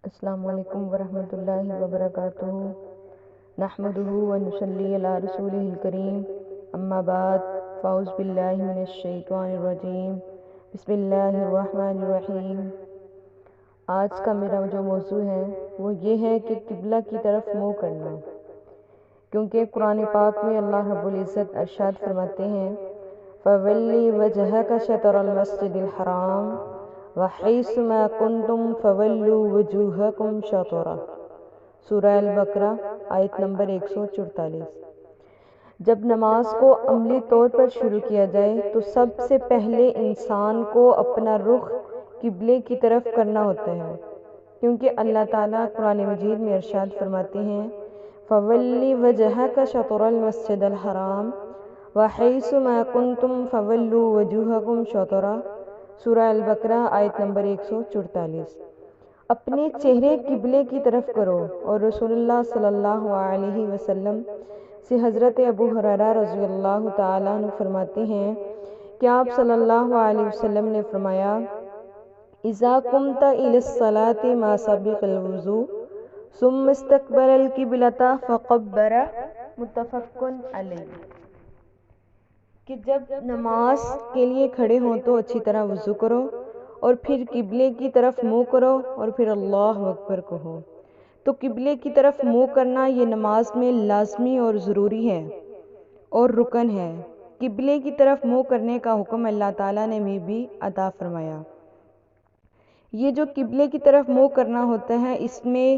السلام علیکم ورحمۃ اللہ وبرکاتہ۔ نحمدہ ونصلی علی رسولہ الکریم، اما بعد فاعوذ باللہ من الشیطان الرجیم، بسم اللہ الرحمن الرحیم۔ آج کا میرا جو موضوع ہے وہ یہ ہے کہ قبلہ کی طرف منہ کرنا، کیونکہ قرآن پاک میں اللہ رب العزت ارشاد فرماتے ہیں فَوَلِّ وَجْهَكَ شَطْرَ الْمَسْجِدِ الْحَرَامِ وَحَيْثُ مَا كُنْتُمْ فَوَلُّوا وُجُوهَكُمْ شَطْرَهُ، سورہ البقرہ آیت نمبر 144۔ جب نماز کو عملی طور پر شروع کیا جائے تو سب سے پہلے انسان کو اپنا رخ قبلے کی طرف کرنا ہوتا ہے، کیونکہ اللہ تعالیٰ قرآن مجید میں ارشاد فرماتے ہیں فَوَلِّ وَجْهَكَ شَطْرَ الْمَسْجِدِ الْحَرَامِ وَحَيْثُ مَا كُنْتُمْ فَوَلُّوا وُجُوهَكُمْ شَطْرَهُ، سورہ البقرہ آیت نمبر 144۔ اپنے چہرے قبلے کی طرف کرو، اور رسول اللہ صلی اللہ علیہ وسلم سے حضرت ابو ہریرہ رضی اللہ تعالیٰ عنہ فرماتے ہیں کہ آپ صلی اللہ علیہ وسلم نے فرمایا اذا قمت الى الصلاة ما سبق الوضوء ثم استقبل القبلة فقبر، متفق علیہ، کہ جب نماز کے لیے کھڑے ہوں تو اچھی طرح وضو کرو اور پھر قبلے کی طرف منہ کرو اور پھر اللہ اکبر کہو۔ تو قبلے کی طرف منہ کرنا یہ نماز میں لازمی اور ضروری ہے اور رکن ہے۔ قبلے کی طرف منہ کرنے کا حکم اللہ تعالیٰ نے بھی عطا فرمایا۔ یہ جو قبلے کی طرف منہ کرنا ہوتا ہے، اس میں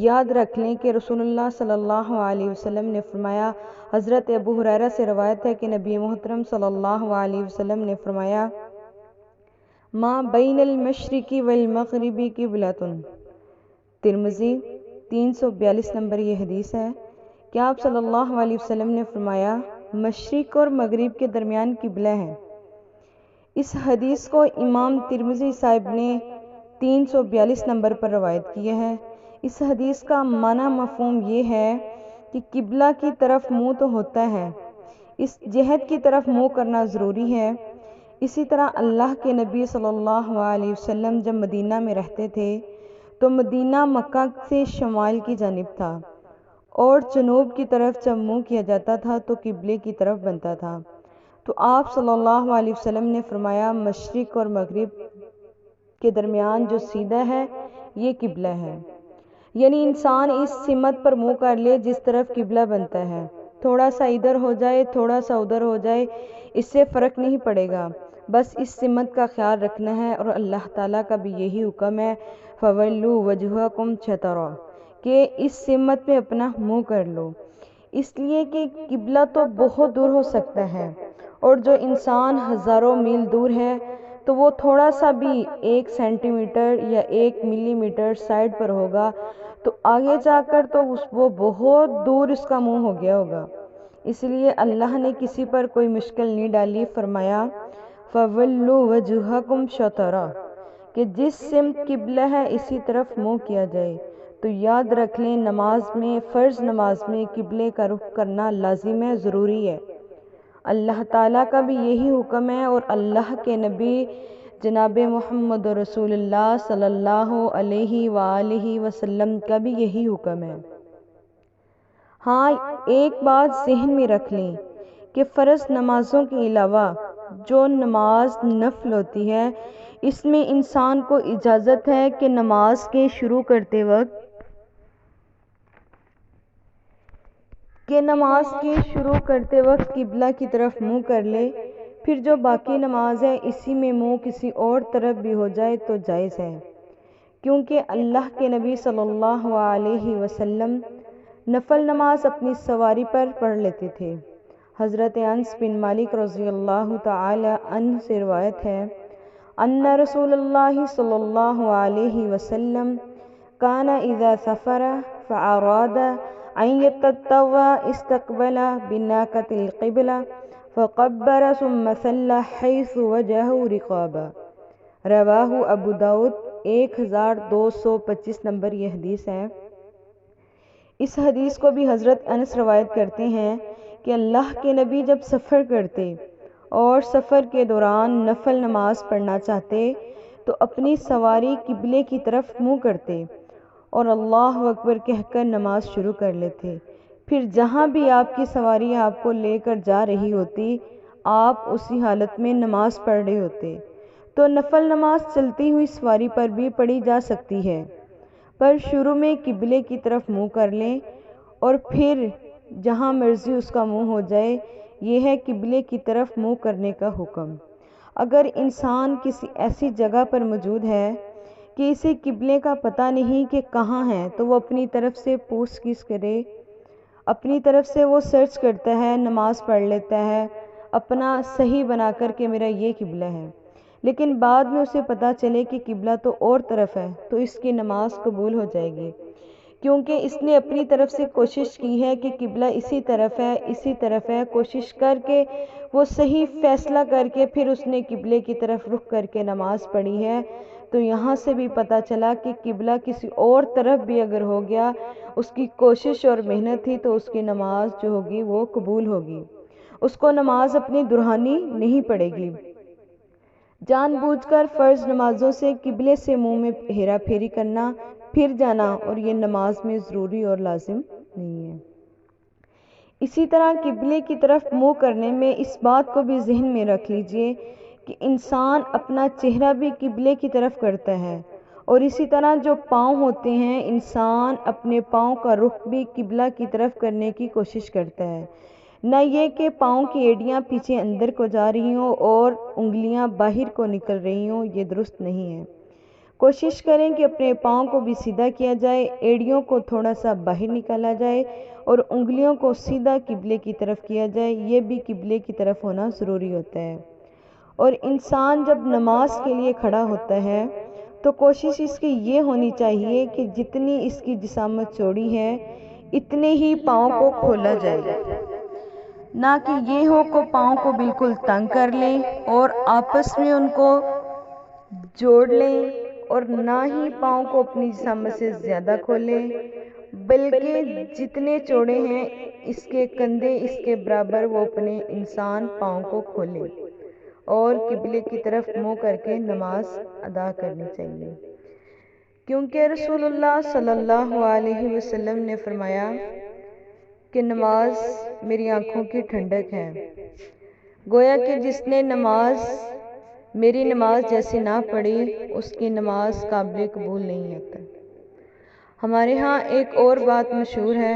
یاد رکھ لیں کہ رسول اللہ صلی اللہ علیہ وسلم نے فرمایا، حضرت ابو ہریرہ سے روایت ہے کہ نبی محترم صلی اللہ علیہ وسلم نے فرمایا ما بین المشرق والمغرب قبلۃ، ترمذی 342 نمبر یہ حدیث ہے کہ آپ صلی اللہ علیہ وسلم نے فرمایا مشرق اور مغرب کے درمیان قبلہ ہے۔ اس حدیث کو امام ترمذی صاحب نے 342 نمبر پر روایت کیا ہے۔ اس حدیث کا معنی مفہوم یہ ہے کہ قبلہ کی طرف منہ تو ہوتا ہے، اس جہت کی طرف منہ کرنا ضروری ہے۔ اسی طرح اللہ کے نبی صلی اللہ علیہ وسلم جب مدینہ میں رہتے تھے تو مدینہ مکہ سے شمال کی جانب تھا، اور جنوب کی طرف جب منہ کیا جاتا تھا تو قبلے کی طرف بنتا تھا۔ تو آپ صلی اللہ علیہ وسلم نے فرمایا مشرق اور مغرب کے درمیان جو سیدھا ہے یہ قبلہ ہے، یعنی انسان اس سمت پر منہ کر لے جس طرف قبلہ بنتا ہے، تھوڑا سا ادھر ہو جائے تھوڑا سا ادھر ہو جائے اس سے فرق نہیں پڑے گا، بس اس سمت کا خیال رکھنا ہے۔ اور اللہ تعالیٰ کا بھی یہی حکم ہے فَوَلُّوا وَجْهَكُمْ شَطْرَهُ، کہ اس سمت میں اپنا منہ کر لو، اس لیے کہ قبلہ تو بہت دور ہو سکتا ہے، اور جو انسان ہزاروں میل دور ہے تو وہ تھوڑا سا بھی 1 سینٹی میٹر یا 1 ملی میٹر سائڈ پر ہوگا تو آگے جا کر تو وہ بہت دور اس کا منہ ہو گیا ہوگا۔ اس لیے اللہ نے کسی پر کوئی مشکل نہیں ڈالی، فرمایا فَوَلُّوا وَجْهَكُمْ شَطْرَهُ، کہ جس سمت قبلہ ہے اسی طرف منہ کیا جائے۔ تو یاد رکھ لیں نماز میں، فرض نماز میں قبلے کا رخ کرنا لازم ہے، ضروری ہے۔ اللہ تعالیٰ کا بھی یہی حکم ہے، اور اللہ کے نبی جناب محمد رسول اللہ صلی اللہ علیہ وآلہ وسلم کا بھی یہی حکم ہے۔ ہاں، ایک بات ذہن میں رکھ لیں کہ فرض نمازوں کے علاوہ جو نماز نفل ہوتی ہے اس میں انسان کو اجازت ہے کہ نماز کے شروع کرتے وقت قبلہ کی طرف منہ کر لے، پھر جو باقی نماز ہے اسی میں منہ کسی اور طرف بھی ہو جائے تو جائز ہے، کیونکہ اللہ کے نبی صلی اللہ علیہ وسلم نفل نماز اپنی سواری پر پڑھ لیتے تھے۔ حضرت انس بن مالک رضی اللہ تعالی عنہ سے روایت ہے ان رسول اللہ صلی اللہ علیہ وسلم کان اذا سفر فاراد ان يتطوع استقبل بناقۃ القبلہ فقبر ثم صلی حیث وجهه رقابا، رواہ ابو داؤد 1225 نمبر یہ حدیث ہے۔ اس حدیث کو بھی حضرت انس روایت کرتے ہیں کہ اللہ کے نبی جب سفر کرتے اور سفر کے دوران نفل نماز پڑھنا چاہتے تو اپنی سواری قبلے کی طرف منہ کرتے اور اللہ اکبر کہہ کر نماز شروع کر لیتے۔ پھر جہاں بھی آپ کی سواری آپ کو لے کر جا رہی ہوتی، آپ اسی حالت میں نماز پڑھ رہے ہوتے۔ تو نفل نماز چلتی ہوئی سواری پر بھی پڑھی جا سکتی ہے، پر شروع میں قبلے کی طرف منہ کر لیں اور پھر جہاں مرضی اس کا منہ ہو جائے۔ یہ ہے قبلے کی طرف منہ کرنے کا حکم۔ اگر انسان کسی ایسی جگہ پر موجود ہے کہ اسے قبلے کا پتہ نہیں کہ کہاں ہے، تو وہ اپنی طرف سے پوچھ گچھ کرے، اپنی طرف سے وہ سرچ کرتا ہے، نماز پڑھ لیتا ہے اپنا صحیح بنا کر کہ میرا یہ قبلہ ہے، لیکن بعد میں اسے پتہ چلے کہ قبلہ تو اور طرف ہے، تو اس کی نماز قبول ہو جائے گی، کیونکہ اس نے اپنی طرف سے کوشش کی ہے کہ قبلہ اسی طرف ہے، اسی طرف ہے، کوشش کر کے وہ صحیح فیصلہ کر کے پھر اس نے قبلے کی طرف رخ کر کے نماز پڑھی ہے۔ تو یہاں سے بھی پتہ چلا کہ قبلہ کسی اور طرف بھی اگر ہو گیا، اس کی کوشش اور محنت تھی، تو اس کی نماز جو ہوگی وہ قبول ہوگی، اس کو نماز اپنی دہرانی نہیں پڑے گی۔ جان بوجھ کر فرض نمازوں سے قبلے سے منہ میں ہیرا پھیری کرنا، پھر جانا، اور یہ نماز میں ضروری اور لازم نہیں ہے۔ اسی طرح قبلے کی طرف منہ کرنے میں اس بات کو بھی ذہن میں رکھ لیجئے کہ انسان اپنا چہرہ بھی قبلے کی طرف کرتا ہے، اور اسی طرح جو پاؤں ہوتے ہیں، انسان اپنے پاؤں کا رخ بھی قبلہ کی طرف کرنے کی کوشش کرتا ہے، نہ یہ کہ پاؤں کی ایڑیاں پیچھے اندر کو جا رہی ہوں اور انگلیاں باہر کو نکل رہی ہوں، یہ درست نہیں ہے۔ کوشش کریں کہ اپنے پاؤں کو بھی سیدھا کیا جائے، ایڑیوں کو تھوڑا سا باہر نکالا جائے اور انگلیوں کو سیدھا قبلے کی طرف کیا جائے، یہ بھی قبلے کی طرف ہونا ضروری ہوتا ہے۔ اور انسان جب نماز کے لیے کھڑا ہوتا ہے تو کوشش اس کی یہ ہونی چاہیے کہ جتنی اس کی جسامت چوڑی ہے اتنے ہی پاؤں کو کھولا جائے، نہ کہ یہ ہو کہ پاؤں کو بالکل تنگ کر لیں اور آپس میں ان کو جوڑ لیں، اور نہ ہی پاؤں کو اپنی جسامت سے زیادہ کھولیں، بلکہ جتنے چوڑے ہیں اس کے کندھے اس کے برابر وہ اپنے انسان پاؤں کو کھولے اور قبلے کی طرف منہ کر کے نماز ادا کرنی چاہیے، کیونکہ رسول اللہ صلی اللہ علیہ وسلم نے فرمایا کہ نماز میری آنکھوں کی ٹھنڈک ہے۔ گویا کہ جس نے میری نماز جیسی نہ پڑھی، اس کی نماز قابل قبول نہیں ہوتا۔ ہمارے ہاں ایک اور بات مشہور ہے،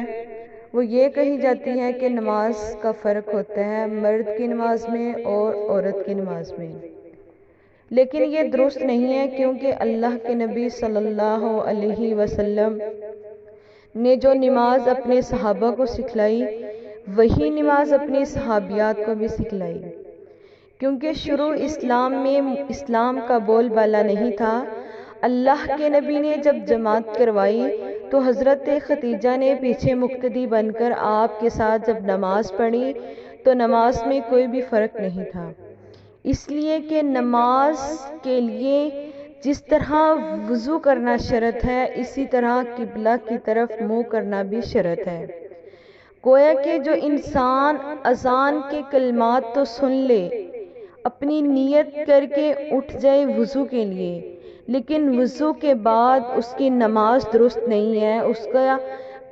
وہ یہ کہی جاتی ہے کہ نماز کا فرق ہوتا ہے مرد کی نماز میں اور عورت کی نماز میں، لیکن یہ درست نہیں ہے، کیونکہ اللہ کے نبی صلی اللہ علیہ وسلم نے جو نماز اپنے صحابہ کو سکھلائی، وہی نماز اپنی صحابیات کو بھی سکھلائی، کیونکہ شروع اسلام میں اسلام کا بول بالا نہیں تھا۔ اللہ کے نبی نے جب جماعت کروائی تو حضرت خدیجہ نے پیچھے مقتدی بن کر آپ کے ساتھ جب نماز پڑھی تو نماز میں کوئی بھی فرق نہیں تھا، اس لیے کہ نماز کے لیے جس طرح وضو کرنا شرط ہے، اسی طرح قبلہ کی طرف منہ کرنا بھی شرط ہے۔ گویا کہ جو انسان اذان کے کلمات تو سن لے، اپنی نیت کر کے اٹھ جائے وضو کے لیے، لیکن وضو کے بعد اس کی نماز درست نہیں ہے، اس کا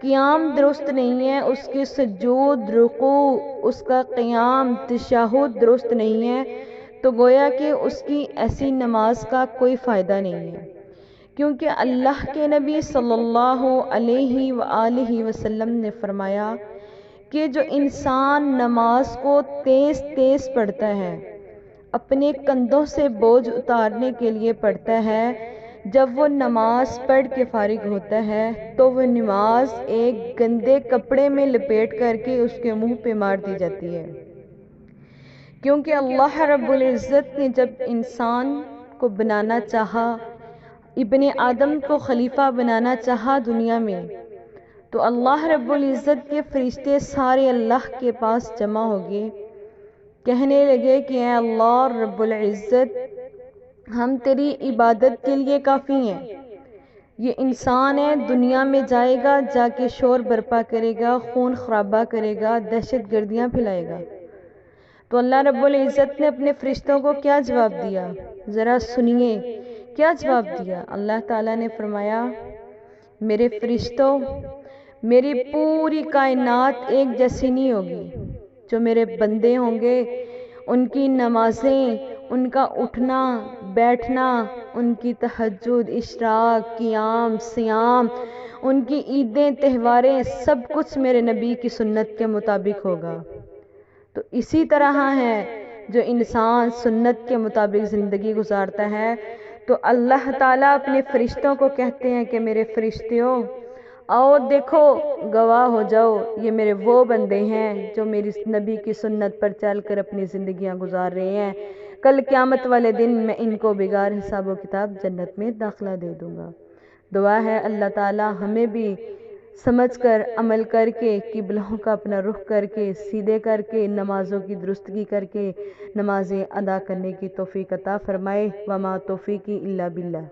قیام درست نہیں ہے، اس کے سجود، رکوع، اس کا قیام، تشہد درست نہیں ہے، تو گویا کہ اس کی ایسی نماز کا کوئی فائدہ نہیں ہے، کیونکہ اللہ کے نبی صلی اللہ علیہ وآلہ وسلم نے فرمایا کہ جو انسان نماز کو تیز تیز پڑھتا ہے، اپنے کندھوں سے بوجھ اتارنے کے لیے پڑھتا ہے، جب وہ نماز پڑھ کے فارغ ہوتا ہے تو وہ نماز ایک گندے کپڑے میں لپیٹ کر کے اس کے منہ پہ مار دی جاتی ہے، کیونکہ اللہ رب العزت نے جب انسان کو بنانا چاہا، ابن آدم کو خلیفہ بنانا چاہا دنیا میں، تو اللہ رب العزت کے فرشتے سارے اللہ کے پاس جمع ہو گئے، کہنے لگے کہ اے اللہ رب العزت، ہم تیری عبادت کے لیے کافی ہیں، یہ انسان ہے، دنیا میں جائے گا، جا کے شور برپا کرے گا، خون خرابہ کرے گا، دہشت گردیاں پھیلائے گا۔ تو اللہ رب العزت نے اپنے فرشتوں کو کیا جواب دیا؟ ذرا سنیے کیا جواب دیا۔ اللہ تعالیٰ نے فرمایا میرے فرشتوں، میری پوری کائنات ایک جیسی نہیں ہوگی. جو میرے بندے ہوں گے ان کی نمازیں، ان کا اٹھنا بیٹھنا، ان کی تہجد، اشراق، قیام، سیام، ان کی عیدیں، تہواریں، سب کچھ میرے نبی کی سنت کے مطابق ہوگا. تو اسی طرح ہے جو انسان سنت کے مطابق زندگی گزارتا ہے تو اللہ تعالیٰ اپنے فرشتوں کو کہتے ہیں کہ میرے فرشتوں آؤ دیکھو، گواہ ہو جاؤ، یہ میرے وہ بندے ہیں جو میری نبی کی سنت پر چل کر اپنی زندگیاں گزار رہے ہیں. کل قیامت والے دن میں ان کو بغیر حساب و کتاب جنت میں داخلہ دے دوں گا. دعا ہے اللہ تعالیٰ ہمیں بھی سمجھ کر عمل کر کے قبلوں کا اپنا رخ کر کے سیدھے کر کے نمازوں کی درستگی کر کے نمازیں ادا کرنے کی توفیق عطا فرمائے. وما توفیقی الا باللہ.